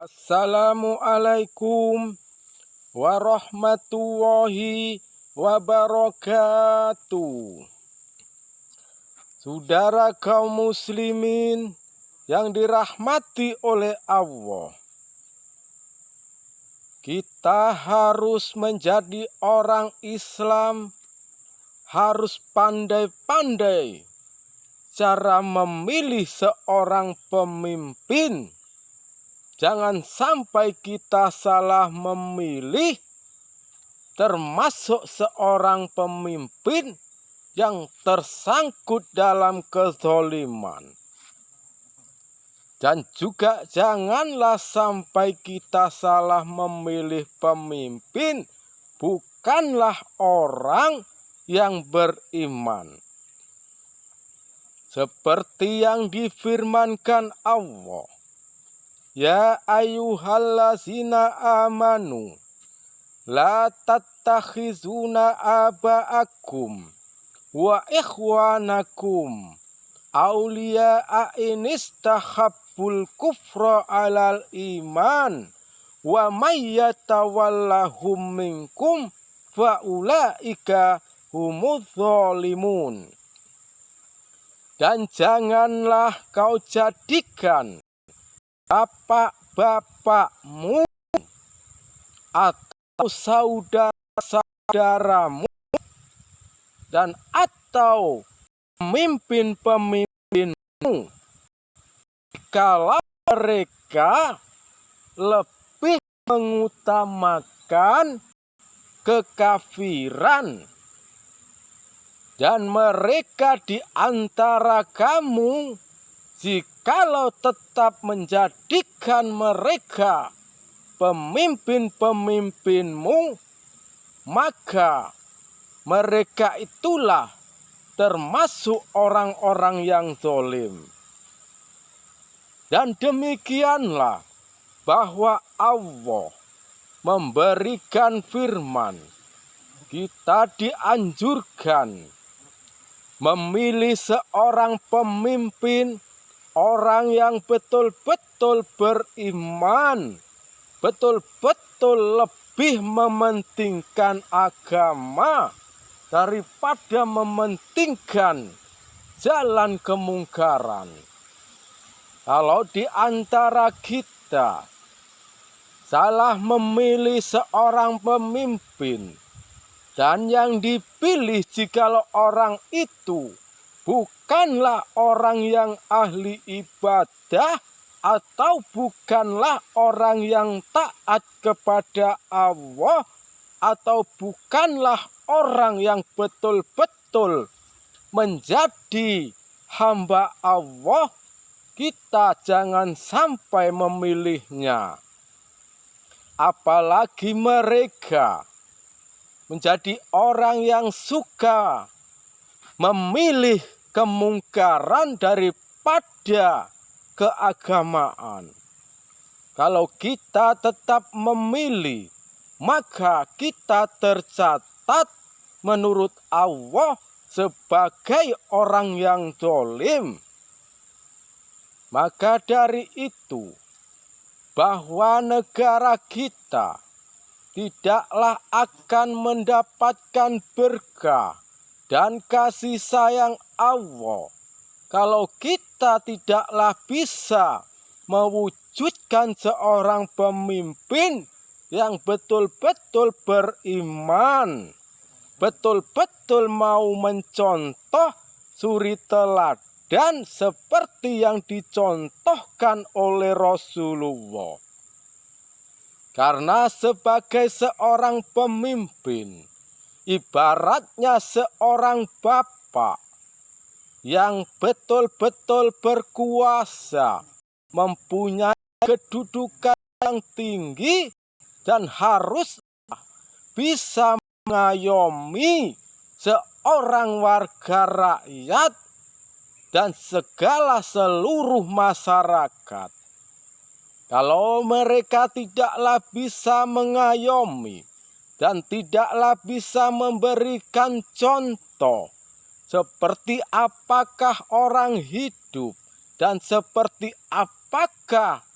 Assalamualaikum warahmatullahi wabarakatuh. Saudara kaum muslimin yang dirahmati oleh Allah, kita harus menjadi orang Islam, harus pandai-pandai cara memilih seorang pemimpin. Jangan sampai kita salah memilih, termasuk seorang pemimpin yang tersangkut dalam kezaliman. Dan juga janganlah sampai kita salah memilih pemimpin bukanlah orang yang beriman. Seperti yang difirmankan Allah, ya ayyuhallazina amanu la tattakhizuna aba'akum wa ikhwanakum awliya'a inistahabbul kufra alal iman wa may yatawallahum minkum fa ulaika humudz zalimun. Dan janganlah kau jadikan bapak-bapakmu atau saudara-saudaramu dan atau pemimpin-pemimpinmu kalau mereka lebih mengutamakan kekafiran dan mereka di antara kamu, jikalau tetap menjadikan mereka pemimpin-pemimpinmu, maka mereka itulah termasuk orang-orang yang zalim. Dan demikianlah bahwa Allah memberikan firman, kita dianjurkan memilih seorang pemimpin, orang yang betul-betul beriman, betul-betul lebih mementingkan agama daripada mementingkan jalan kemungkaran. Kalau di antara kita salah memilih seorang pemimpin, dan yang dipilih jikalau orang itu bukanlah orang yang ahli ibadah atau bukanlah orang yang taat kepada Allah atau bukanlah orang yang betul-betul menjadi hamba Allah, kita jangan sampai memilihnya. Apalagi mereka menjadi orang yang suka memilih kemungkaran daripada keagamaan. Kalau kita tetap memilih, maka kita tercatat menurut Allah sebagai orang yang zalim. Maka dari itu, bahwa negara kita tidaklah akan mendapatkan berkah dan kasih sayang Allah kalau kita tidaklah bisa mewujudkan seorang pemimpin yang betul-betul beriman, betul-betul mau mencontoh suri teladan seperti yang dicontohkan oleh Rasulullah. Karena sebagai seorang pemimpin, ibaratnya seorang bapak yang betul-betul berkuasa, mempunyai kedudukan yang tinggi dan harus bisa mengayomi seorang warga rakyat dan segala seluruh masyarakat. Kalau mereka tidaklah bisa mengayomi dan tidaklah bisa memberikan contoh seperti apakah orang hidup dan seperti apakah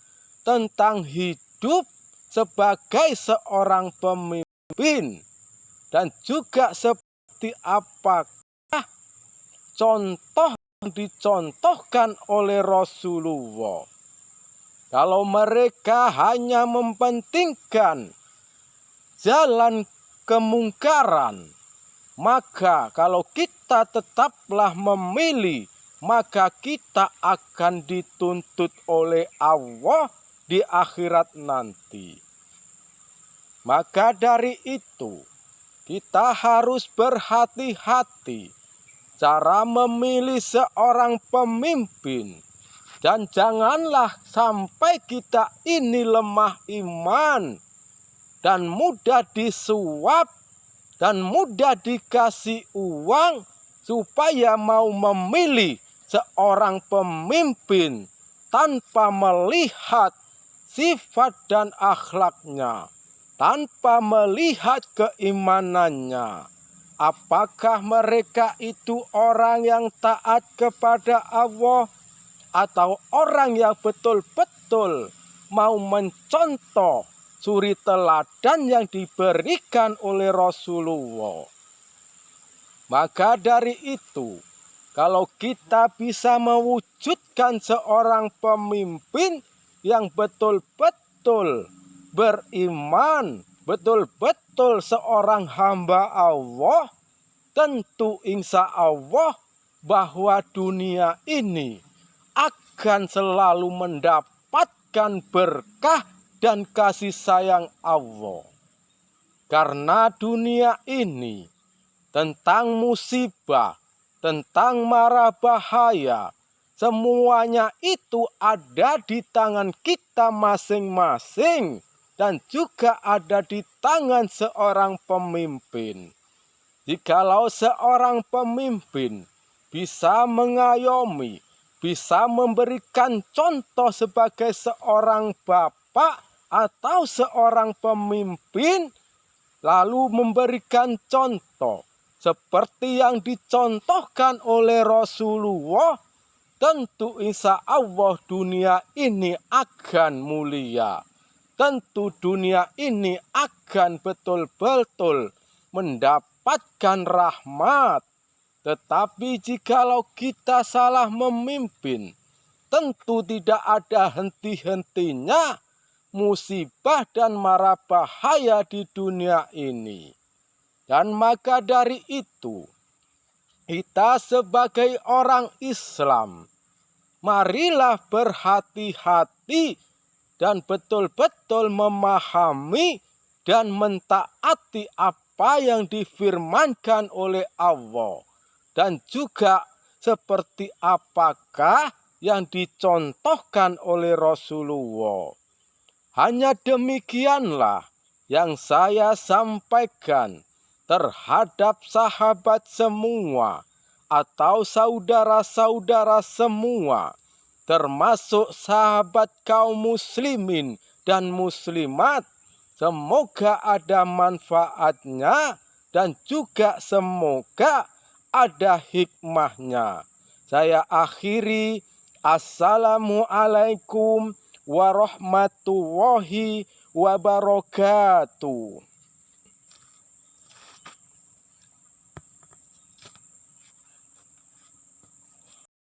tentang hidup sebagai seorang pemimpin, dan juga seperti apakah contoh yang dicontohkan oleh Rasulullah. Kalau mereka hanya mempentingkan jalan kemungkaran, maka kalau kita tetaplah memilih, maka kita akan dituntut oleh Allah di akhirat nanti. Maka dari itu, kita harus berhati-hati cara memilih seorang pemimpin. Dan janganlah sampai kita ini lemah iman dan mudah disuap dan mudah dikasih uang supaya mau memilih seorang pemimpin tanpa melihat sifat dan akhlaknya, tanpa melihat keimanannya. Apakah mereka itu orang yang taat kepada Allah, atau orang yang betul-betul mau mencontoh suri teladan yang diberikan oleh Rasulullah. Maka dari itu, kalau kita bisa mewujudkan seorang pemimpin yang betul-betul beriman, betul-betul seorang hamba Allah, tentu insya Allah bahwa dunia ini akan selalu mendapatkan berkah dan kasih sayang Allah. Karena dunia ini tentang musibah, tentang mara bahaya, semuanya itu ada di tangan kita masing-masing dan juga ada di tangan seorang pemimpin. Jikalau seorang pemimpin bisa mengayomi, bisa memberikan contoh sebagai seorang bapak atau seorang pemimpin, lalu memberikan contoh seperti yang dicontohkan oleh Rasulullah, tentu insya Allah dunia ini akan mulia. Tentu dunia ini akan betul-betul mendapatkan rahmat. Tetapi jikalau kita salah memimpin, tentu tidak ada henti-hentinya musibah dan mara bahaya di dunia ini. Dan maka dari itu, kita sebagai orang Islam, marilah berhati-hati dan betul-betul memahami dan mentaati apa yang difirmankan oleh Allah. Dan juga seperti apakah yang dicontohkan oleh Rasulullah. Hanya demikianlah yang saya sampaikan terhadap sahabat semua atau saudara-saudara semua, termasuk sahabat kaum muslimin dan muslimat. Semoga ada manfaatnya dan juga semoga ada hikmahnya. Saya akhiri. Assalamualaikum warahmatullahi wabarakatuh.